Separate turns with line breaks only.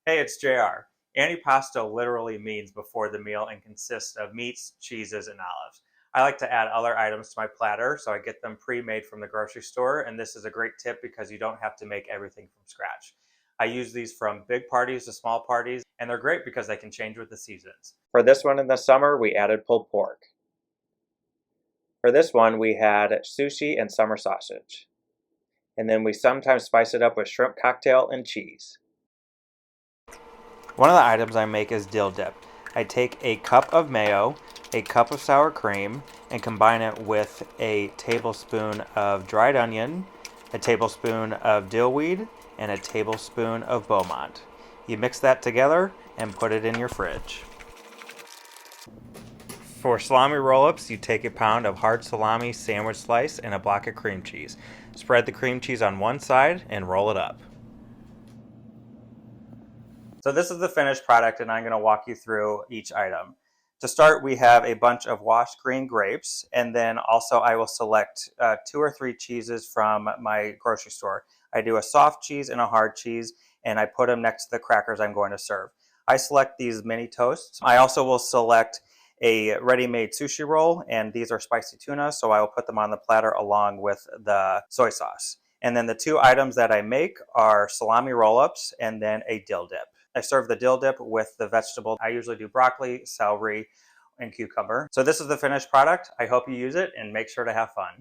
Hey, it's JR. Antipasto literally means before the meal and consists of meats, cheeses, and olives. I like to add other items to my platter, so I get them pre-made from the grocery store, and this is a great tip because you don't have to make everything from scratch. I use these from big parties to small parties, and they're great because they can change with the seasons.
For this one in the summer, we added pulled pork. For this one, we had sushi and summer sausage. And then we sometimes spice it up with shrimp cocktail and cheese.
One of the items I make is dill dip. I take a cup of mayo, a cup of sour cream, and combine it with a tablespoon of dried onion, a tablespoon of dill weed, and a tablespoon of Beaumont. You mix that together and put it in your fridge. For salami roll-ups, you take a pound of hard salami sandwich slice and a block of cream cheese. Spread the cream cheese on one side and roll it up. So this is the finished product, and I'm going to walk you through each item. To start, we have a bunch of washed green grapes, and then also I will select 2 or 3 cheeses from my grocery store. I do a soft cheese and a hard cheese, and I put them next to the crackers I'm going to serve. I select these mini toasts. I also will select a ready-made sushi roll, and these are spicy tuna, so I will put them on the platter along with the soy sauce. And then the 2 items that I make are salami roll-ups and then a dill dip. I serve the dill dip with the vegetable. I usually do broccoli, celery, and cucumber. So this is the finished product. I hope you use it and make sure to have fun.